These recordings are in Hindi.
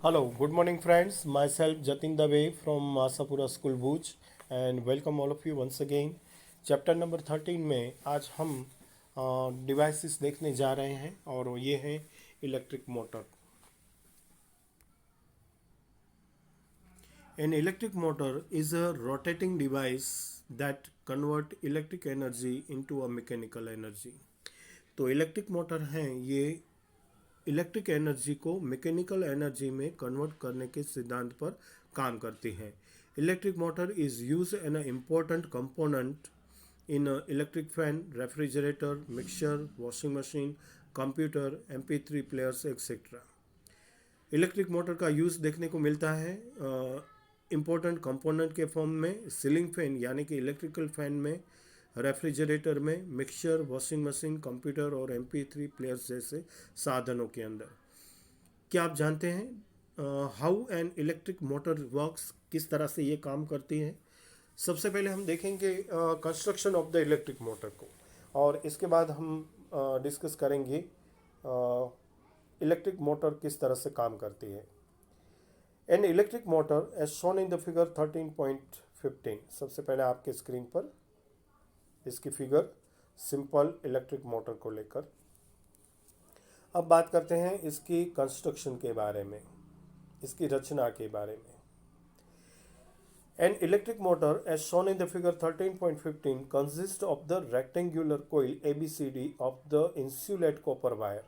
Hello, good morning, friends. Myself Jatin Dave from Asapura School Bhuj and welcome all of you once again. Chapter number 13 में आज हम डिवाइसेस देखने जा रहे हैं और ये है electric motor. An electric motor is a rotating device that convert electric energy into a mechanical energy. तो इलेक्ट्रिक मोटर हैं ये इलेक्ट्रिक एनर्जी को मैकेनिकल एनर्जी में कन्वर्ट करने के सिद्धांत पर काम करती है. Electric motor is use an important component in electric fan, refrigerator, mixer, washing machine, computer, MP3 players etcetera. Electric motor का यूज़ देखने को मिलता है इम्पोर्टेंट कंपोनेंट के फॉर्म में सीलिंग फैन यानी कि इलेक्ट्रिकल फैन में, रेफ्रिजरेटर में, मिक्सचर, वॉशिंग मशीन, कंप्यूटर और MP3 प्लेयर्स जैसे साधनों के अंदर. क्या आप जानते हैं how an electric motor works, किस तरह से ये काम करती है? सबसे पहले हम देखेंगे construction of the electric motor को और इसके बाद हम डिस्कस करेंगे इलेक्ट्रिक मोटर किस तरह से काम करती है. An electric motor as shown in the figure 13.15. सबसे पहले आपके स्क्रीन पर इसकी फिगर सिंपल इलेक्ट्रिक मोटर को लेकर. अब बात करते हैं इसकी कंस्ट्रक्शन के बारे में, इसकी रचना के बारे में. An electric motor as shown in the figure 13.15 consist of the rectangular coil ABCD of the insulate copper wire.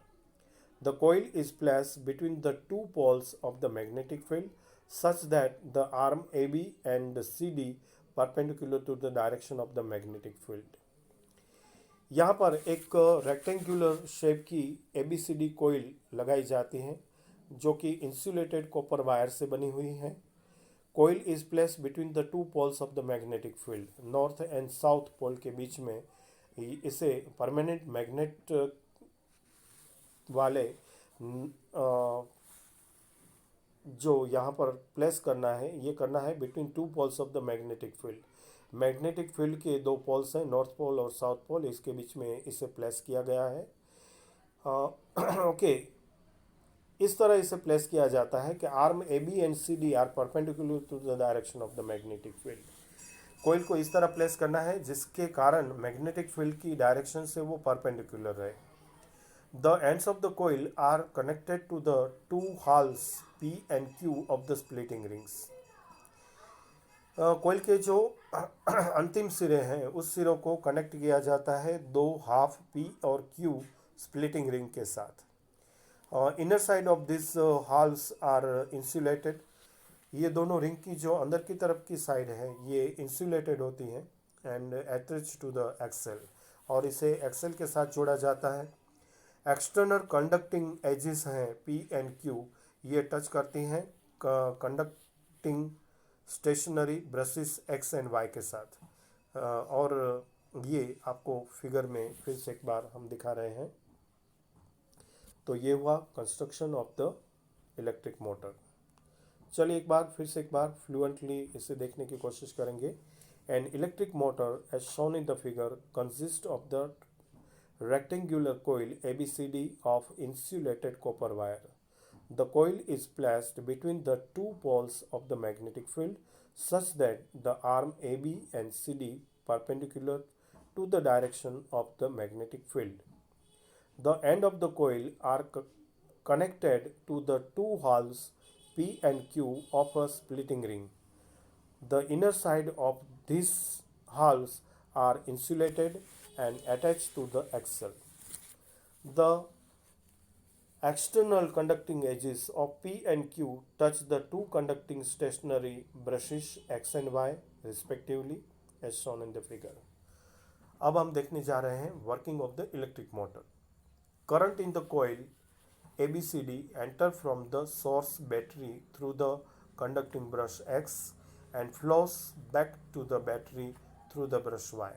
The coil is placed between the two poles of the magnetic field such that the arm AB and CD perpendicular to the direction of the magnetic field. यहाँ पर एक रेक्टेंगुलर शेप की ABCD कोयल लगाई जाती है जो कि इंसुलेटेड कॉपर वायर से बनी हुई है. Coil is placed between the two poles of the magnetic field. North and south pole के बीच में इसे परमानेंट मैग्नेट वाले जो यहाँ पर प्लेस करना है, ये करना है between two poles of the magnetic field. Magnetic field के दो पोल्स हैं, नॉर्थ पोल और साउथ पोल, इसके बीच में इसे प्लेस किया गया है. ओके इस तरह इसे प्लेस किया जाता है कि arm AB and CD are perpendicular to the direction of the magnetic field. Coil को इस तरह प्लेस करना है जिसके कारण मैग्नेटिक फील्ड की डायरेक्शन से वो परपेंडिकुलर रहे. The ends of the coil are connected to the two halves P and Q of the splitting rings. कोयल के जो अंतिम सिरे हैं उस सिरों को कनेक्ट किया जाता है दो हाफ P और Q स्प्लिटिंग रिंग के साथ. Inner side of this halves are insulated. ये दोनों रिंग की जो अंदर की तरफ की साइड है ये इंसुलेटेड होती हैं and attach to the axle, और इसे एक्सेल के साथ जोड़ा जाता है. एक्सटर्नल कंडक्टिंग एजेस हैं P एंड Q, ये टच करती हैं conducting stationary brushes X and Y के साथ. और ये आपको फिगर में फिर से एक बार हम दिखा रहे हैं. तो ये हुआ construction of the electric motor. चलिए एक बार फ्लुएंटली इसे देखने की कोशिश करेंगे. An electric motor as shown in the figure consist of the rectangular coil ABCD of insulated copper wire. The coil is placed between the two poles of the magnetic field such that the arm AB and CD perpendicular to the direction of the magnetic field. The end of the coil are connected to the two halves P and Q of a splitting ring. The inner side of these halves are insulated and attached to the axle. The external conducting edges of P and Q touch the two conducting stationary brushes X and Y respectively as shown in the figure. अब हम देखने जा रहे हैं working of the electric motor. Current in the coil ABCD enter from the source battery through the conducting brush X and flows back to the battery through the brush Y.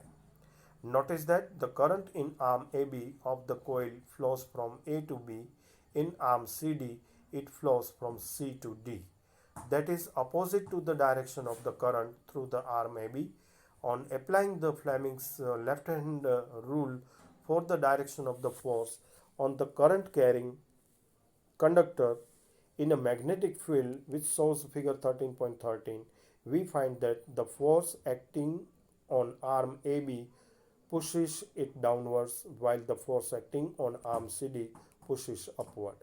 Notice that the current in arm AB of the coil flows from A to B. In arm CD, it flows from C to D. That is opposite to the direction of the current through the arm AB. On applying the Fleming's left-hand rule for the direction of the force on the current carrying conductor, In a magnetic field, which shows figure 13.13, we find that the force acting on arm AB pushes it downwards while the force acting on arm CD pushes upward.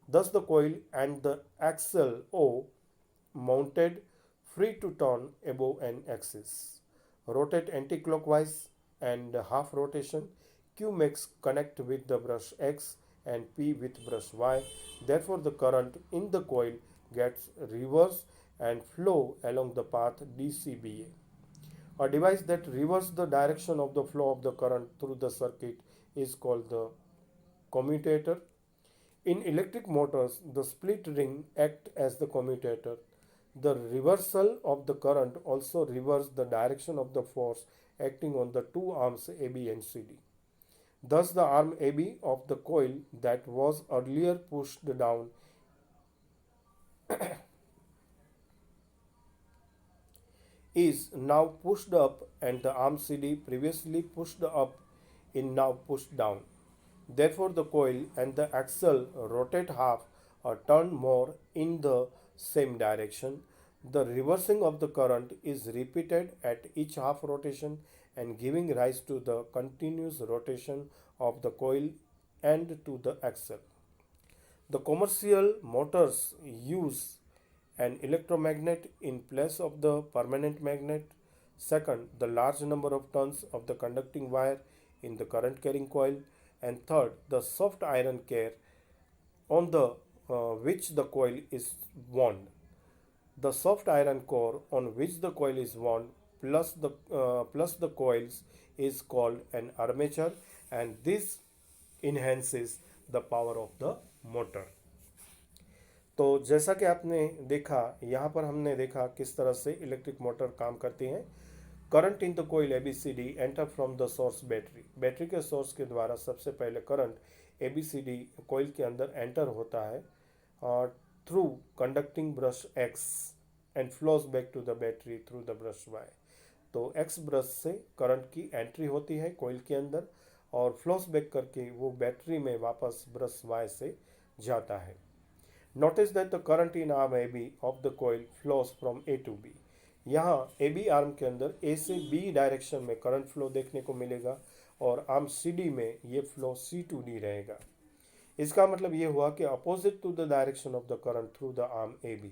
Thus, the coil and the axle O mounted free to turn above an axis. Rotate anticlockwise and half rotation. Q makes connect with the brush X and P with brush Y. Therefore, the current in the coil gets reversed and flow along the path DCBA. A device that reverses the direction of the flow of the current through the circuit is called the commutator. In electric motors, the split ring acts as the commutator. The reversal of the current also reverses the direction of the force acting on the two arms AB and CD. Thus, the arm AB of the coil that was earlier pushed down is now pushed up, and the arm CD previously pushed up is now pushed down. Therefore, the coil and the axle rotate half or turn more in the same direction. The reversing of the current is repeated at each half rotation and giving rise to the continuous rotation of the coil and to the axle. The commercial motors use an electromagnet in place of the permanent magnet. Second, the large number of turns of the conducting wire in the current carrying coil. And third, the soft iron core on the which the coil is wound. The soft iron core on which the coil is wound plus the coils is called an armature, and this enhances the power of the motor. तो जैसा कि आपने देखा, यहाँ पर हमने देखा किस तरह से इलेक्ट्रिक मोटर काम करती हैं. Current in the coil ABCD enter from the source battery. Battery के सोर्स के द्वारा सबसे पहले करंट ABCD कोइल के अंदर एंटर होता है through conducting brush X and flows back to the battery through the brush Y. तो X ब्रश से करंट की एंट्री होती है कोइल के अंदर और फ्लोज बैक करके वो बैटरी में वापस ब्रश Y से जाता है. Notice that the current in arm AB of the coil flows from A to B. यहाँ AB आर्म के अंदर A से B डायरेक्शन में करंट फ्लो देखने को मिलेगा और आर्म CD में ये फ्लो C to D रहेगा. इसका मतलब ये हुआ कि opposite to the direction of the current through the arm AB.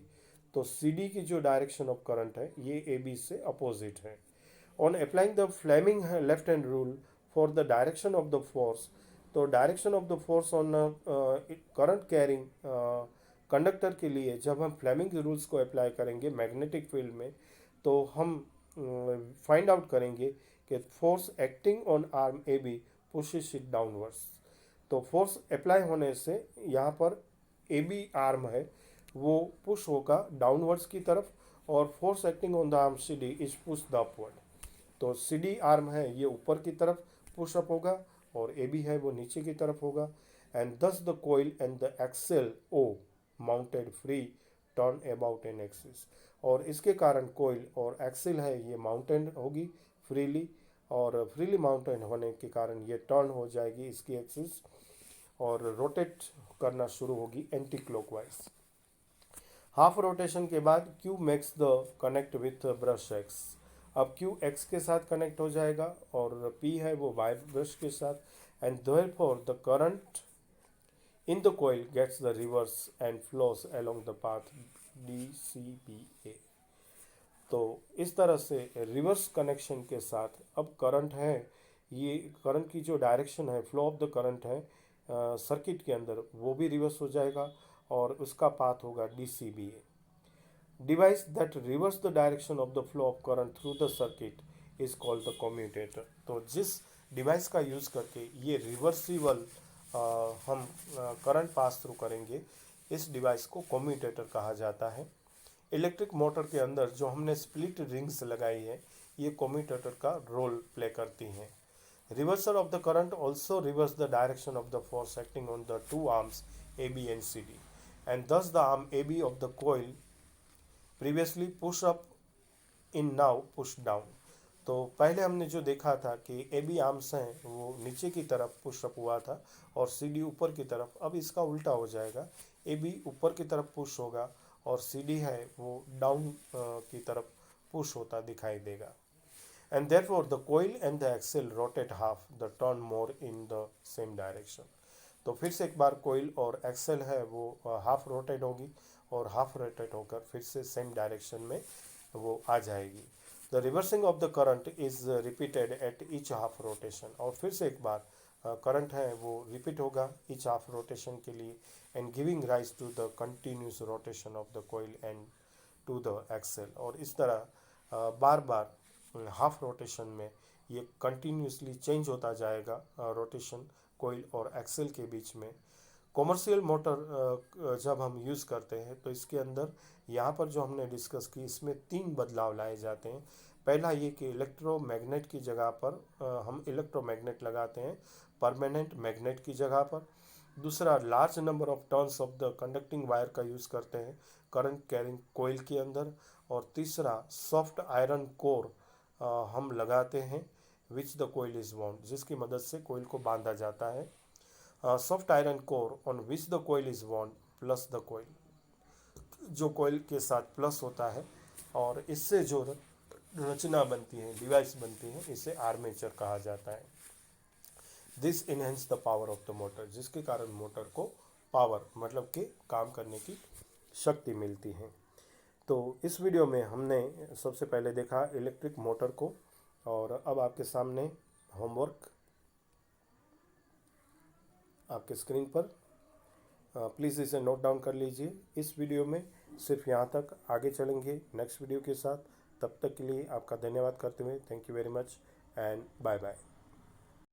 तो CD की जो डायरेक्शन ऑफ करंट है ये AB से अपोजिट है. On applying the Fleming left hand rule for the direction of the force, तो direction of the force on current carrying conductor के लिए जब हम फ्लेमिंग रूल्स को अप्लाई करेंगे मैग्नेटिक फील्ड में, तो हम फाइंड आउट करेंगे कि force acting on arm AB pushes it downwards. तो फोर्स अप्लाई होने से यहाँ पर AB आर्म है वो पुश होगा डाउनवर्ड्स की तरफ और force acting on the arm CD is push the upward. तो CD आर्म है ये ऊपर की तरफ पुश अप होगा और AB है वो नीचे की तरफ होगा. And thus the coil and the axle O mounted free turn about an axis. और इसके कारण कोइल और एक्सिल है ये माउंटेन होगी फ्रीली और फ्रीली माउंटेन होने के कारण ये टर्न हो जाएगी इसकी एक्सिस और रोटेट करना शुरू होगी एंटी क्लॉकवाइज. हाफ रोटेशन के बाद Q makes the connect with brush X. अब Q X के साथ कनेक्ट हो जाएगा और P है वो Y ब्रश के साथ. And therefore the current in the coil gets the reverse and flows along the path DCBA. तो इस तरह से रिवर्स कनेक्शन के साथ अब करंट है ये करंट की जो डायरेक्शन है फ्लो ऑफ द करंट है सर्किट के अंदर वो भी रिवर्स हो जाएगा और उसका पाथ होगा DCBA. Device that reverse the direction of the flow of current through the circuit is called the commutator. तो जिस डिवाइस का यूज़ करके ये रिवर्सिबल हम करंट पास थ्रू करेंगे इस डिवाइस को कम्यूटेटर कहा जाता है. इलेक्ट्रिक मोटर के अंदर जो हमने स्प्लिट रिंग्स लगाई है ये कम्यूटेटर का रोल प्ले करती हैं. Reversal of the current also reverse the direction of the force acting on the two arms AB and CD and thus the arm AB of the coil previously push up in now push down. तो पहले हमने जो देखा था कि ए बी आर्म्स हैं वो नीचे की तरफ पुशअप हुआ था और सी डी ऊपर की तरफ। अब इसका उल्टा हो जाएगा, ए बी ऊपर की तरफ पुश होगा और सी डी है वो डाउन की तरफ पुश होता दिखाई देगा। And therefore the coil and the axle rotate half the turn more in the same direction। तो फिर से एक बार कोयल और एक्सेल है वो हाफ रोटेट होगी और हाफ रोटेट होकर फिर से सेम डायरेक्शन में वो आ जाएगी। The reversing of the current is repeated at each half rotation. और फिर से एक बार करंट है वो रिपीट होगा ईच हाफ रोटेशन के लिए, and giving rise to the continuous rotation of the coil and to the axle. और इस तरह बार बार हाफ रोटेशन में ये कंटिन्यूसली चेंज होता जाएगा रोटेशन कोयल और एक्सेल के बीच में। कॉमर्शियल मोटर जब हम यूज़ करते हैं तो इसके अंदर यहाँ पर जो हमने डिस्कस की इसमें 3 बदलाव लाए जाते हैं। पहला ये कि इलेक्ट्रोमैग्नेट की जगह पर हम इलेक्ट्रोमैग्नेट लगाते हैं परमानेंट मैग्नेट की जगह पर। दूसरा, large number of turns of the conducting wire का यूज़ करते हैं करंट कैरिंग कोयल के अंदर। और तीसरा, सॉफ्ट आयरन कोर हम लगाते हैं which the coil is wound, जिसकी मदद से कोयल को बांधा जाता है। Soft iron core on which the coil is wound plus the coil, जो कोयल के साथ प्लस होता है और इससे जो रचना बनती है, डिवाइस बनती है, इसे आर्मेचर कहा जाता है। This enhance the power of the motor, जिसके कारण मोटर को पावर मतलब कि काम करने की शक्ति मिलती है। तो इस वीडियो में हमने सबसे पहले देखा इलेक्ट्रिक मोटर को, और अब आपके सामने होमवर्क आपके स्क्रीन पर, प्लीज़ इसे नोट डाउन कर लीजिए। इस वीडियो में सिर्फ यहाँ तक, आगे चलेंगे नेक्स्ट वीडियो के साथ। तब तक के लिए आपका धन्यवाद करते हुए thank you very much and bye bye.